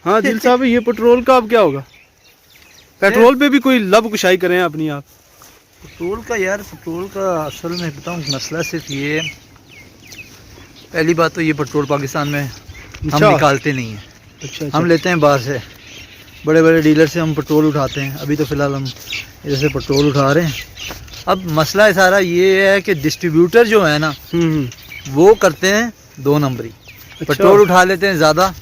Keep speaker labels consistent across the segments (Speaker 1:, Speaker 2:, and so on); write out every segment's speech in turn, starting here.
Speaker 1: हाँ दिल साहब, ये पेट्रोल का अब क्या होगा? पेट्रोल पे भी कोई लब कुशाई करें अपनी आप।
Speaker 2: पेट्रोल का यार, पेट्रोल का असल में बताऊँ मसला सिर्फ ये है, पहली बात तो ये पेट्रोल पाकिस्तान में हम निकालते नहीं हैं।
Speaker 1: अच्छा।
Speaker 2: हम लेते हैं बाहर से, बड़े बड़े डीलर से हम पेट्रोल उठाते हैं। अभी तो फ़िलहाल हम इधर से पेट्रोल उठा रहे हैं। अब मसला सारा ये है कि डिस्ट्रीब्यूटर जो है ना, वो करते हैं 2 नंबरी। पेट्रोल उठा लेते हैं ज़्यादा,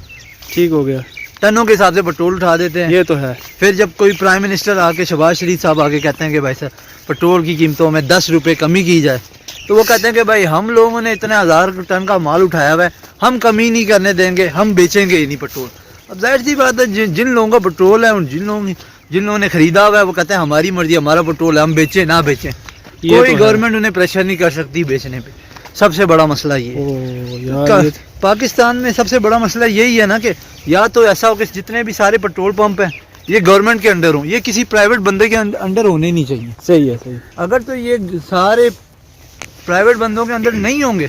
Speaker 1: ठीक हो गया,
Speaker 2: टनों के हिसाब से पेट्रोल उठा देते हैं।
Speaker 1: ये तो है।
Speaker 2: फिर जब कोई प्राइम मिनिस्टर आके, शहबाज शरीफ साहब आके कहते हैं कि भाई साहब पेट्रोल की कीमतों में 10 रुपये कमी की जाए, तो वो कहते हैं कि भाई हम लोगों ने इतने 1000 टन का माल उठाया हुआ है, हम कमी नहीं करने देंगे, हम बेचेंगे ही नहीं पेट्रोल। अब जाहिर सी बात है, जिन लोगों का पेट्रोल है, जिन लोगों ने खरीदा हुआ है, वो कहते हैं हमारी मर्जी, हमारा पेट्रोल है, हम बेचें ना बेचें, कोई गवर्नमेंट उन्हें प्रेशर नहीं कर सकती बेचने पे। सबसे बड़ा मसला ये पाकिस्तान में सबसे बड़ा मसला यही है ना कि या तो ऐसा हो कि जितने भी सारे पेट्रोल पंप हैं ये गवर्नमेंट के अंडर हों, ये किसी प्राइवेट बंदे के अंडर होने नहीं चाहिए।
Speaker 1: सही है, सही।
Speaker 2: अगर तो ये सारे प्राइवेट बंदों के अंदर नहीं होंगे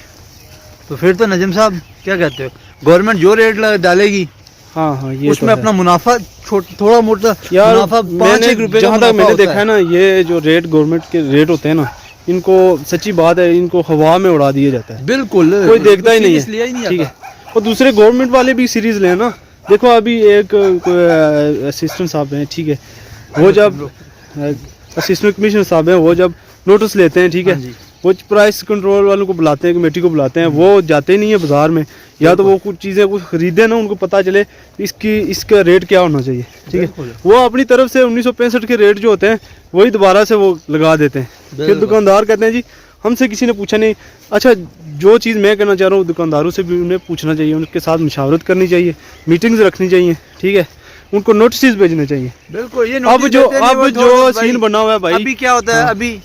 Speaker 2: तो फिर तो नजम साहब क्या कहते हो, गवर्नमेंट जो रेट डालेगी,
Speaker 1: हाँ ये
Speaker 2: उसमें अपना मुनाफा थोड़ा मोटा मुनाफा 5-1 रुपए
Speaker 1: जहाँ तक मैंने देखा है ना, ये जो रेट गवर्नमेंट के रेट होते हैं ना, इनको सच्ची बात है, इनको हवा में उड़ा दिया जाता है।
Speaker 2: बिल्कुल,
Speaker 1: कोई देखता ही नहीं है। ठीक है, और दूसरे गवर्नमेंट वाले भी सीरीज लें ना। देखो अभी एक असिस्टेंट साहब हैं, ठीक है, वो जब असिस्टेंट कमिश्नर साहब हैं, वो जब नोटिस लेते हैं, ठीक है, वो प्राइस कंट्रोल वालों को बुलाते हैं, कमेटी को बुलाते हैं, वो जाते नहीं है बाजार में, या तो वो कुछ चीज़ें कुछ खरीदे ना, उनको पता चले इसका रेट क्या होना चाहिए। ठीक है, वो अपनी तरफ से 1965 के रेट जो होते हैं वही दोबारा से वो लगा देते हैं। फिर दुकानदार कहते हैं जी हमसे किसी ने पूछा नहीं। अच्छा, जो चीज़ मैं कहना चाह रहा हूँ, दुकानदारों से भी उन्हें पूछना चाहिए, उनके साथ मशावरत करनी चाहिए, मीटिंग्स रखनी चाहिए। ठीक है, उनको नोटिस भेजने चाहिए।
Speaker 2: बिल्कुल, ये
Speaker 1: अब जो सीन बना हुआ है भाई,
Speaker 2: अभी क्या होता है, अभी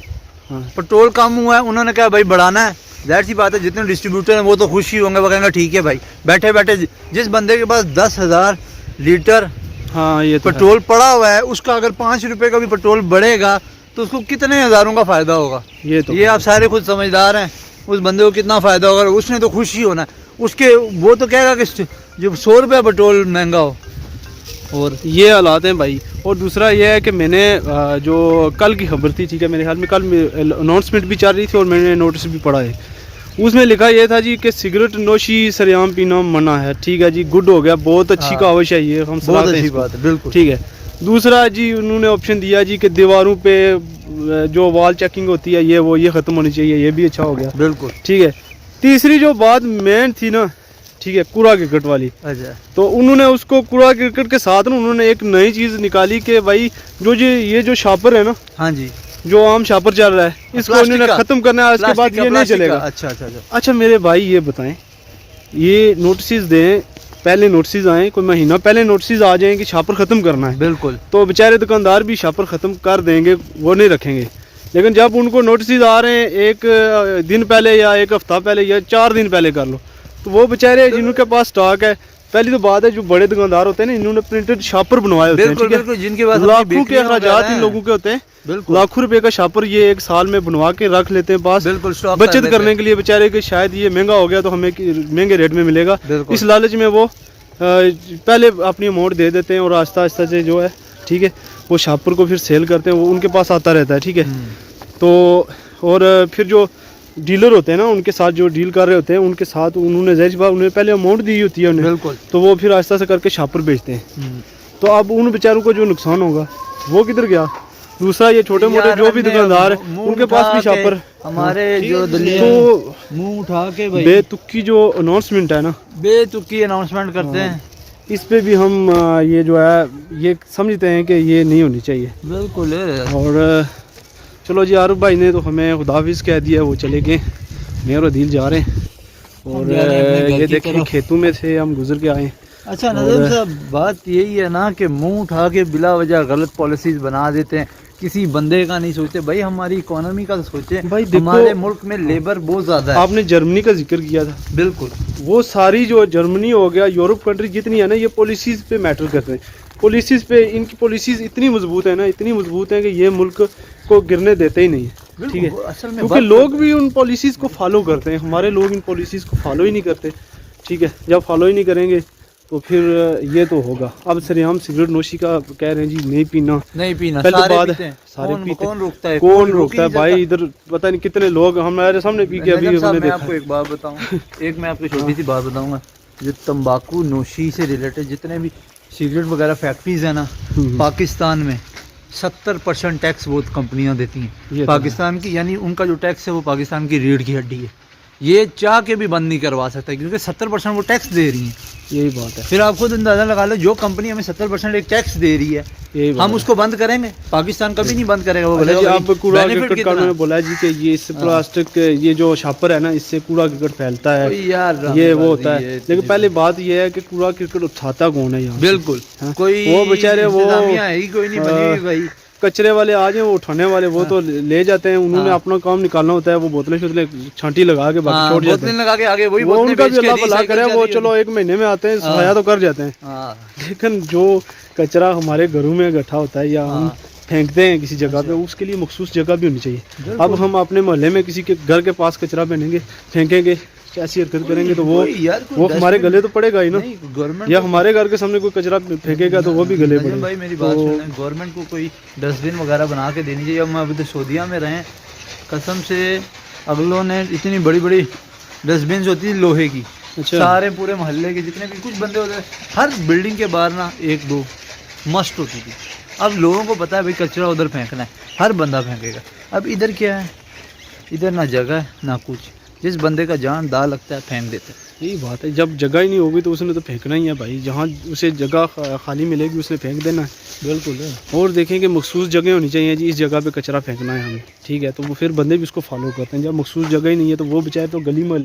Speaker 2: पेट्रोल कम हुआ है, उन्होंने कहा भाई बढ़ाना है, जाहिर सी बात है जितने डिस्ट्रीब्यूटर हैं वो तो खुश ही होंगे, वो कहेंगे ठीक है भाई, बैठे बैठे जिस बंदे के पास 10,000 लीटर
Speaker 1: ये तो
Speaker 2: पेट्रोल पड़ा हुआ है, उसका अगर 5 रुपए का भी पेट्रोल बढ़ेगा तो उसको कितने हज़ारों का फायदा होगा। ये आप सारे खुद समझदार हैं, उस बंदे को कितना फायदा होगा, उसने तो खुश ही होना है। उसके वो तो कहेगा कि जो 100 रुपये पेट्रोल महंगा हो, और ये हालात हैं भाई। और दूसरा ये है कि मैंने जो कल की खबर थी, ठीक है, मेरे ख्याल में कल अनाउंसमेंट भी चल रही थी और मैंने नोटिस भी पढ़ा है, उसमें लिखा यह था जी कि सिगरेट नोशी सरेआम पीना मना है। ठीक है जी, गुड हो गया, बहुत अच्छी काविश है ये, हम बहुत अच्छी बात है, बिल्कुल
Speaker 1: ठीक है। दूसरा जी, उन्होंने ऑप्शन दिया जी कि दीवारों पे जो वॉल चेकिंग होती है ये ख़त्म होनी चाहिए, ये भी अच्छा हो गया, बिल्कुल ठीक है। तीसरी जो बात मेन थी ना, ठीक है, कूड़ा क्रिकेट वाली, अच्छा, तो उन्होंने उसको कूड़ा क्रिकेट के साथ ना उन्होंने एक नई चीज़ निकाली कि भाई ये जो शापर है ना, हाँ जी, जो आम शापर चल रहा है, इसको उन्होंने खत्म करना है, इसके बाद ये नहीं चलेगा। अच्छा मेरे भाई ये बताएं, ये नोटिस दें, पहले नोटिस आए, कोई महीना पहले नोटिस आ जाए कि शापर खत्म करना है, बिल्कुल, तो बेचारे दुकानदार भी शापर खत्म कर देंगे, वो नहीं रखेंगे। लेकिन जब उनको नोटिस आ रहे हैं 1 दिन पहले या 1 हफ्ता पहले या 4 दिन पहले कर लो, तो वो बेचारे जिनके पास स्टॉक है, पहली तो बात है जो बड़े दुकानदार होते हैं ना, इन्होंने प्रिंटेड शापर बनवाए होते हैं, ठीक है, जिनके पास लाखों के अखराजात इन लोगों के होते हैं, लाखों रुपए का शापर ये 1 साल में बनवा के रख लेते हैं पास, बचत करने के लिए बेचारे के, शायद ये महंगा हो गया तो हमें महंगे रेट में मिलेगा, इस लालच में वो पहले अपनी अमाउंट दे देते हैं और आहिस्ता आहिस्ता से जो है, ठीक है, वो शापर को फिर सेल करते हैं, वो उनके पास आता रहता है, ठीक है। तो और फिर जो डीलर होते हैं ना, उनके साथ जो डील कर रहे होते हैं, उनके साथ उन्होंने ज़ाहिर बात उन्हें पहले अमाउंट दी होती है उन्हें, बिल्कुल, तो वो फिर आहिस्ता से करके शापर बेचते हैं। तो अब उन बेचारों को जो नुकसान होगा वो किधर गया। दूसरा ये छोटे मोटे जो भी दुकानदार है उनके पास भी शापर, हमारे जो तो मुंह उठा के भाई बेतुकी जो अनाउंसमेंट है ना, बेतुकी अनाउंसमेंट करते हैं, इस पे भी हम ये जो है ये समझते हैं कि ये नहीं होनी चाहिए, बिल्कुल। और चलो जी, आरूफ भाई ने तो हमें खुदाफिज कह दिया, वो चले गए, मैं और अदील जा रहे हैं, और ये देखें खेतों में से हम गुजर के आए। अच्छा नज़म साहब, बात यही है ना कि मुंह उठा के बिला वजह गलत पॉलिसीज बना देते हैं, किसी बंदे का नहीं सोचते भाई, हमारी इकोनॉमी का सोचे भाई। हमारे मुल्क में लेबर बहुत ज़्यादा है। आपने जर्मनी का जिक्र किया था, बिल्कुल, वो सारी जो जर्मनी हो गया, यूरोप कंट्री जितनी है ना, ये पॉलिसीज़ पे मैटर करते हैं, पॉलिसीज़ पे, इनकी पॉलिसीज़ इतनी मजबूत है ना, इतनी मजबूत है कि ये मुल्क को गिरने देते ही नहीं है, ठीक है, असल में क्योंकि लोग भी उन पॉलिसीज़ को फॉलो करते हैं, हमारे लोग इन पॉलिसीज़ को फॉलो ही नहीं करते, ठीक है। जब फॉलो ही नहीं करेंगे तो फिर ये तो होगा। अब सरेआम सिगरेट नोशी का कह रहे हैं जी नहीं पीना,
Speaker 2: नहीं पीना,
Speaker 1: पहले
Speaker 2: सारे
Speaker 1: बात
Speaker 2: पीते हैं।
Speaker 1: सारे
Speaker 2: कौन
Speaker 1: पीते,
Speaker 2: कौन रोकता है?
Speaker 1: कौन
Speaker 2: रोक
Speaker 1: रोकता है
Speaker 2: ही नहीं
Speaker 1: भाई?
Speaker 2: सकता।
Speaker 1: इधर पता नहीं कितने लोग हमारे सामने पी के अभी
Speaker 2: नजम साहब,
Speaker 1: हमने
Speaker 2: मैं
Speaker 1: देखा।
Speaker 2: आपको एक बात बताऊं, एक मैं आपको छोटी सी बात बताऊंगा, जो तंबाकू नोशी से रिलेटेड जितने भी सिगरेट वगैरह फैक्ट्रीज है ना पाकिस्तान में, 70% टैक्स वो कंपनियां देती
Speaker 1: ये
Speaker 2: हैं
Speaker 1: तो
Speaker 2: पाकिस्तान की, यानी उनका जो टैक्स है वो पाकिस्तान की रीढ़ की हड्डी है। ये चाह के भी बंद नहीं करवा सकता क्योंकि 70% वो टैक्स दे रही हैं।
Speaker 1: यही बात है,
Speaker 2: फिर आप खुद अंदाजा लगा लो, जो कंपनी हमें 70% एक टैक्स दे रही है,
Speaker 1: यही बात
Speaker 2: हम
Speaker 1: है।
Speaker 2: उसको बंद करेंगे? पाकिस्तान कभी नहीं बंद करेगा। वो
Speaker 1: अच्छा
Speaker 2: बोलेगा
Speaker 1: जी,
Speaker 2: भाई,
Speaker 1: आप कूड़ा
Speaker 2: benefit
Speaker 1: करकट
Speaker 2: कितना?
Speaker 1: कानून में बोला है जी कि ये इससे प्लास्टिक ये जो शापर है ना, इससे कूड़ा करकट फैलता है,
Speaker 2: ओए यार,
Speaker 1: ये वो होता
Speaker 2: ये
Speaker 1: है। लेकिन पहले बात ये है कि कूड़ा करकट उठाता कौन है यहाँ?
Speaker 2: बिल्कुल
Speaker 1: हाँ?
Speaker 2: कोई
Speaker 1: वो बेचारे वो
Speaker 2: इंतजामिया है ही कोई नहीं बनी हुई भाई।
Speaker 1: कचरे वाले आ जाए, वो उठाने वाले वो तो ले जाते हैं, उन्होंने
Speaker 2: हाँ।
Speaker 1: अपना काम निकालना होता है, वो बोतलें शोतलें छांटी लगा के बाकी छोड़ जाते
Speaker 2: बोतलें
Speaker 1: हैं।
Speaker 2: लगा के आगे वही
Speaker 1: वो
Speaker 2: बोतलें
Speaker 1: उनका
Speaker 2: बेच
Speaker 1: भी
Speaker 2: के
Speaker 1: अल्लाह भला
Speaker 2: recycle
Speaker 1: करे,
Speaker 2: कर
Speaker 1: वो
Speaker 2: रही
Speaker 1: चलो
Speaker 2: होगी।
Speaker 1: 1 महीने में आते हैं, सफाया तो कर जाते हैं।
Speaker 2: हाँ,
Speaker 1: लेकिन जो कचरा हमारे घरों में इकट्ठा होता है या हम फेंकते हैं किसी जगह पे, उसके लिए मखसूस जगह भी होनी चाहिए। अब हम अपने मोहल्ले में किसी के घर के पास कचरा फेंकेंगे, कैसी हरकत करेंगे तो वो
Speaker 2: यार कोई
Speaker 1: वो हमारे
Speaker 2: डस्टबिन-
Speaker 1: गले तो पड़ेगा ही ना।
Speaker 2: नहीं, गवर्नमेंट
Speaker 1: या
Speaker 2: को-
Speaker 1: हमारे घर के सामने कोई कचरा फेंकेगा तो वो भी गले
Speaker 2: नजम
Speaker 1: पड़ेगा।
Speaker 2: भाई मेरी बात
Speaker 1: तो
Speaker 2: सुनें, गवर्नमेंट को कोई डस्टबिन वगैरह बना के देनी चाहिए। अब हम अभी तो सऊदीया में रहे, कसम से अगलों ने इतनी बड़ी बड़ी डस्टबिन होती थी लोहे की,
Speaker 1: अच्छा
Speaker 2: सारे पूरे मोहल्ले के जितने भी कुछ बंदे होते हैं, हर बिल्डिंग के बाहर ना 1-2 मस्ट होती थी। अब लोगों को पता है भाई कचरा उधर फेंकना है, हर बंदा फेंकेगा। अब इधर क्या है, इधर ना जगह है ना कुछ, जिस बंदे का जान दा लगता है फेंक देते हैं।
Speaker 1: यही बात है, जब जगह ही नहीं होगी तो उसने तो फेंकना ही है भाई, जहाँ उसे जगह खाली मिलेगी उसने फेंक देना है।
Speaker 2: बिल्कुल है।
Speaker 1: और देखें कि मखसूस जगह होनी चाहिए जी, इस जगह पे कचरा फेंकना है हमें, ठीक है, तो वो फिर बंदे भी उसको फॉलो करते हैं। जब मखसूस जगह ही नहीं है तो वो बेचारे तो गली में